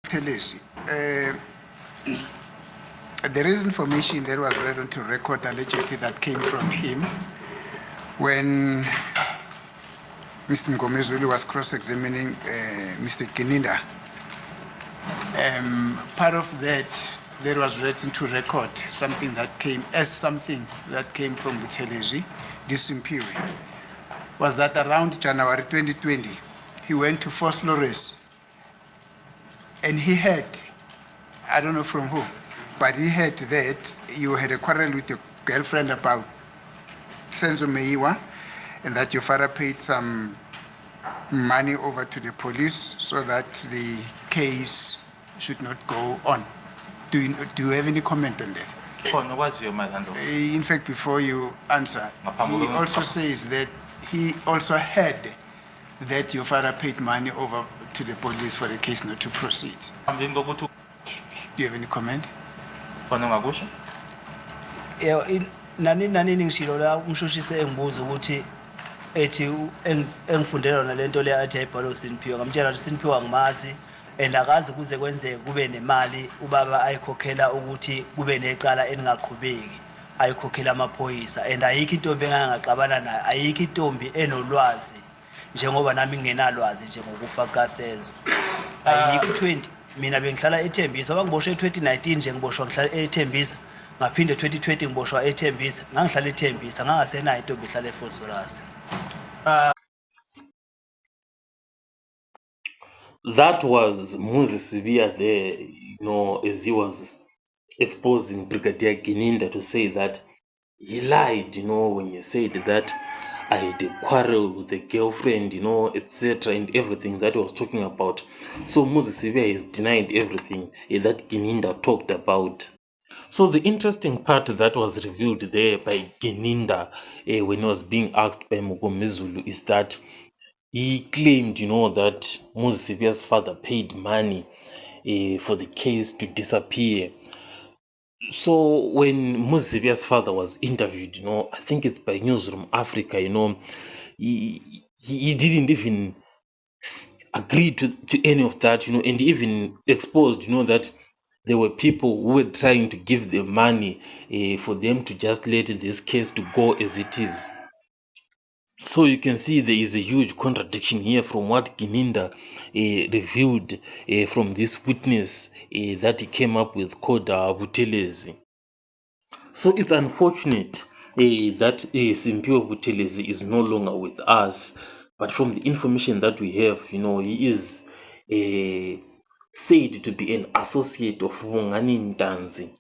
Buthelezi, there is information that was read onto record allegedly that came from him when Mr. Mngomezulu was cross-examining Mr. Gininda. Part of that was read into record, something that came from Buthelezi, Disimpiwe, was that around January 2020, he went to Fort Lawrence and he heard, I don't know from who, but he heard that you had a quarrel with your girlfriend about Senzo Meiwa and that your father paid some money over to the police so that the case should not go on. Do you have any comment on that? In fact, before you answer, he also says that he also heard that your father paid money over to the police for the case not to proceed. Do you have any comment? Nani ngishilo la umshushise engibuza ukuthi ethi engifundela yona lento le athi ayibhalo Sinphiwe ngamtshela ukuthi Sinphiwe angimazi and akazi kuze kwenzeke kube nemali ubaba ayikhokhela ukuthi kube necala elingaqhubeki ayikhokhela amaphoyisa and ayikho intombi engangaxabana nayo ayikho intombi enolwazi njengoba nami ngingenalwazi nje ngokufa kaSenzo ayikho 20 mina bengihlala eThembisa bangiboshwe 2019 nje ngiboshwa ngihlala eThembisa ngaphinde 2020 ngiboshwa eThembisa ngangihlala eThembisa ngangasenayo intombi ihlala eFosforus. That was Moses Sibiya there, as he was exposing Brigadier Gininda to say that he lied, when he said that I had a quarrel with a girlfriend, etc., and everything that he was talking about. So Moses Sibiya has denied everything that Gininda talked about. So the interesting part that was revealed there by Gininda when he was being asked by Mngomezulu is that he claimed, that Moses Sibiya's father paid money for the case to disappear. So when Moses Sibiya's father was interviewed, I think it's by Newsroom Africa, he didn't even agree to any of that, and he even exposed, that there were people who were trying to give them money for them to just let this case to go as it is. So you can see there is a huge contradiction here from what Gininda revealed from this witness that he came up with called Buthelezi. So it's unfortunate that Simphiwe Buthelezi is no longer with us, but from the information that we have, he is said to be an associate of Bongani Ntanzi.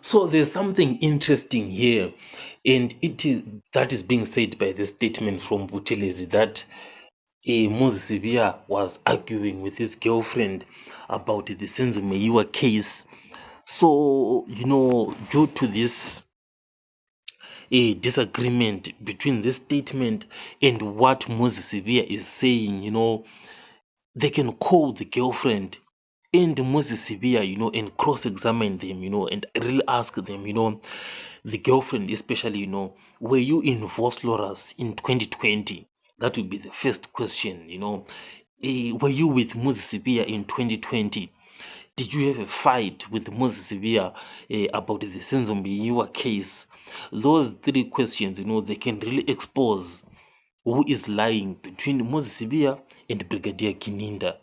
So there's something interesting here, and that is being said by the statement from Buthelezi that Moses Sibiya was arguing with his girlfriend about the Senzo Meiwa case. So, due to this disagreement between this statement and what Moses Sibiya is saying, they can call the girlfriend and Moses Sibiya, and cross-examine them, and really ask them, the girlfriend especially, were you in Vosloras in 2020? That would be the first question, were you with Moses Sibiya in 2020? Did you have a fight with Moses Sibiya about the Senzo Meiwa case? Those three questions, they can really expose who is lying between Moses Sibiya and Brigadier Gininda.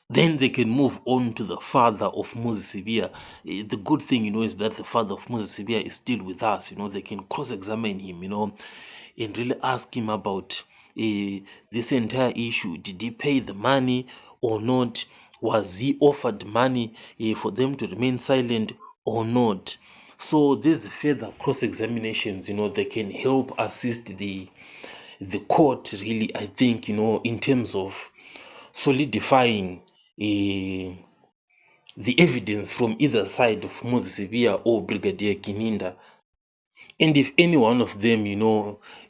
Then they can move on to the father of Moses Sibiya. The good thing, is that the father of Moses Sibiya is still with us. They can cross-examine him, and really ask him about this entire issue. Did he pay the money or not? Was he offered money for them to remain silent or not? So these further cross-examinations, they can help assist the court really, I think, in terms of solidifying the evidence from either side of Moses Sibiya or Brigadier Gininda. And if any one of them,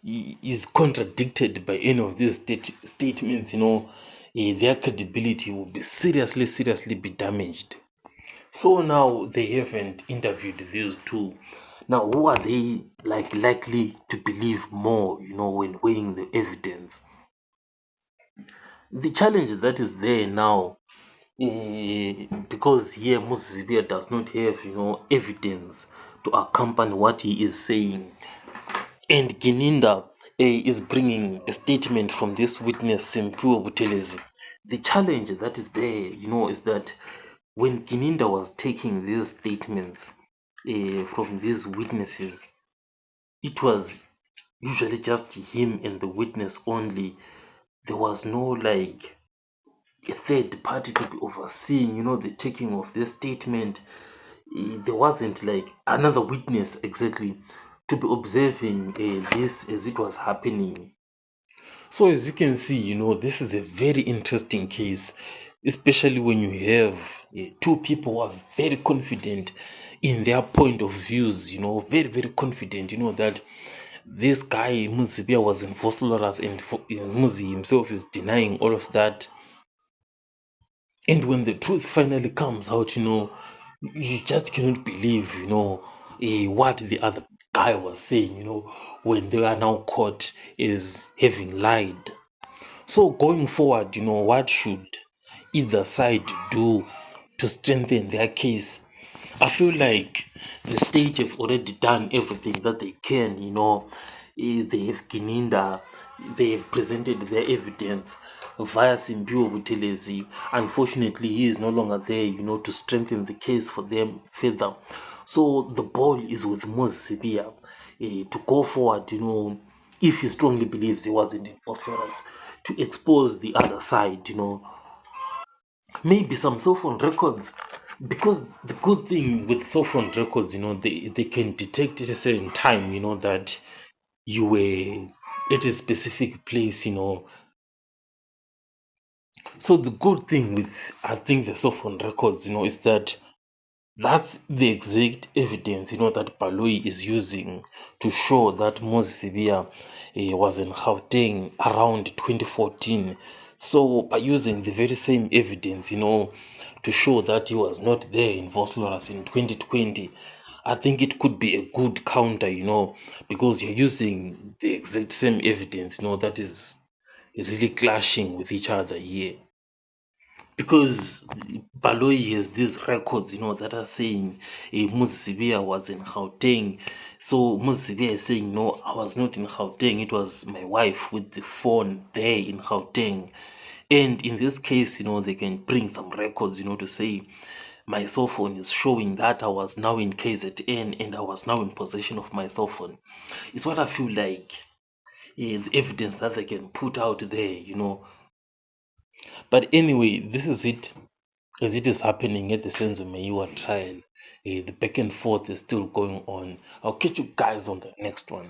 is contradicted by any of these statements, their credibility will be seriously be damaged. So now they haven't interviewed these two. Now, who are they likely to believe more, when weighing the evidence? The challenge that is there now, because here Moses Sibiya does not have, evidence to accompany what he is saying, and Gininda is bringing a statement from this witness Simpiwe Buthelezi. The challenge that is there, is that when Gininda was taking these statements from these witnesses, it was usually just him and the witness only. There was no like a third party to be overseeing, the taking of this statement. There wasn't like another witness exactly to be observing this as it was happening. So as you can see, this is a very interesting case, especially when you have two people who are very confident in their point of views, very, very confident, that this guy Muzibia was in Vosloras and Muzi himself is denying all of that. And when the truth finally comes out, you just cannot believe, what the other guy was saying, when they are now caught as having lied. So going forward, what should either side do to strengthen their case? I feel like the state have already done everything that they can, they have Gininda, they have presented their evidence via Simpiwe Buthelezi. Unfortunately, he is no longer there, to strengthen the case for them further. So the ball is with Moses Sibiya to go forward, if he strongly believes he wasn't in Phosphorus, to expose the other side, maybe some cell phone records, because the good thing with cell phone records, they can detect at a certain time, that you were at a specific place, so the good thing with, I think, the cell phone records, is that that's the exact evidence, that Baloyi is using to show that Moses Sibiya was in Gauteng around 2014. So by using the very same evidence, to show that he was not there in Vosloras in 2020, I think it could be a good counter, because you're using the exact same evidence, that is really clashing with each other here. Because Baloyi has these records, that are saying Moses Sibiya was in Gauteng. So Moses Sibiya is saying, no, I was not in Gauteng. It was my wife with the phone there in Gauteng. And in this case, they can bring some records, to say my cell phone is showing that I was now in KZN and I was now in possession of my cell phone. It's what I feel like the evidence that they can put out there, But anyway, this is it. As it is happening at the Senzo Meyiwa trial, the back and forth is still going on. I'll catch you guys on the next one.